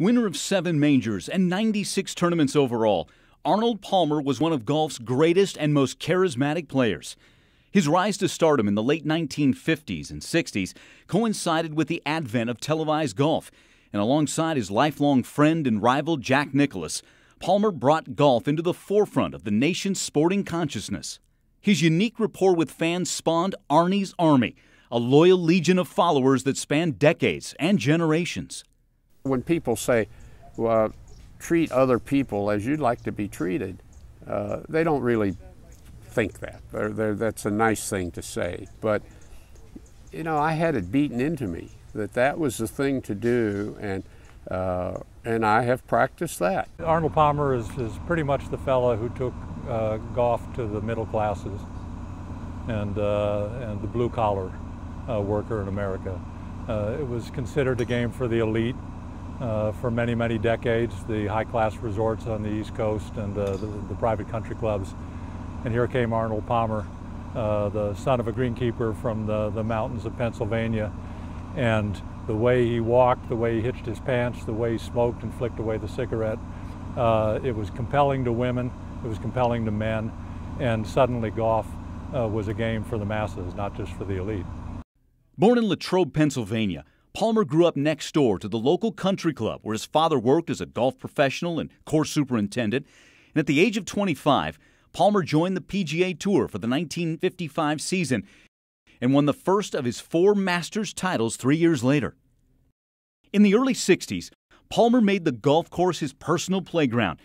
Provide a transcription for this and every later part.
Winner of 7 majors and 96 tournaments overall, Arnold Palmer was one of golf's greatest and most charismatic players. His rise to stardom in the late 1950s and 60s coincided with the advent of televised golf, and alongside his lifelong friend and rival Jack Nicklaus, Palmer brought golf into the forefront of the nation's sporting consciousness. His unique rapport with fans spawned Arnie's Army, a loyal legion of followers that spanned decades and generations. When people say, well, treat other people as you'd like to be treated, they don't really think that. That's a nice thing to say. But, you know, I had it beaten into me that was the thing to do, and I have practiced that. Arnold Palmer is pretty much the fellow who took golf to the middle classes and the blue-collar worker in America. It was considered a game for the elite for many, many decades, the high-class resorts on the East Coast and the private country clubs. And here came Arnold Palmer, the son of a greenkeeper from the mountains of Pennsylvania. And the way he walked, the way he hitched his pants, the way he smoked and flicked away the cigarette, it was compelling to women, it was compelling to men, and suddenly golf was a game for the masses, not just for the elite. Born in Latrobe, Pennsylvania, Palmer grew up next door to the local country club where his father worked as a golf professional and course superintendent. And at the age of 25, Palmer joined the PGA Tour for the 1955 season and won the first of his 4 Masters titles 3 years later. In the early 60s, Palmer made the golf course his personal playground.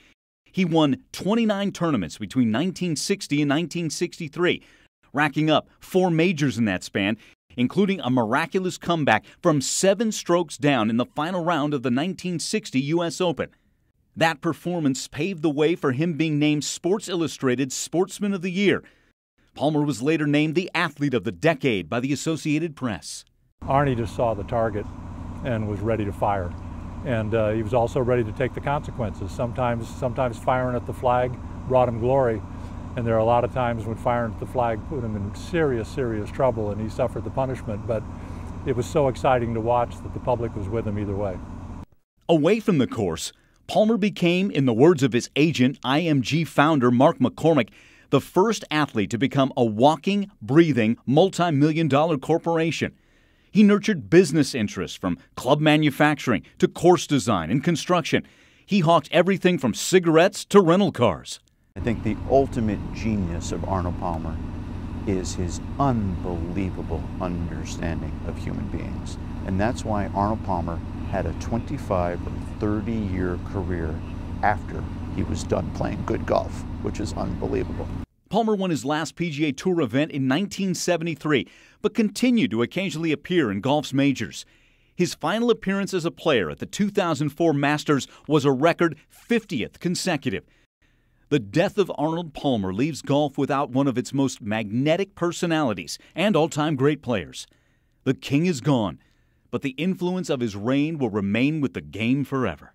He won 29 tournaments between 1960 and 1963, racking up 4 majors in that span, including a miraculous comeback from 7 strokes down in the final round of the 1960 U.S. Open. That performance paved the way for him being named Sports Illustrated's Sportsman of the Year. Palmer was later named the Athlete of the Decade by the Associated Press. Arnie just saw the target and was ready to fire. And he was also ready to take the consequences. Sometimes firing at the flag brought him glory. And there are a lot of times when firing at the flag put him in serious, serious trouble, and he suffered the punishment. But it was so exciting to watch that the public was with him either way. Away from the course, Palmer became, in the words of his agent, IMG founder Mark McCormick, the first athlete to become a walking, breathing, multi-million-dollar corporation. He nurtured business interests from club manufacturing to course design and construction. He hawked everything from cigarettes to rental cars. I think the ultimate genius of Arnold Palmer is his unbelievable understanding of human beings. And that's why Arnold Palmer had a 25 or 30-year career after he was done playing good golf, which is unbelievable. Palmer won his last PGA Tour event in 1973, but continued to occasionally appear in golf's majors. His final appearance as a player at the 2004 Masters was a record 50th consecutive. The death of Arnold Palmer leaves golf without one of its most magnetic personalities and all-time great players. The king is gone, but the influence of his reign will remain with the game forever.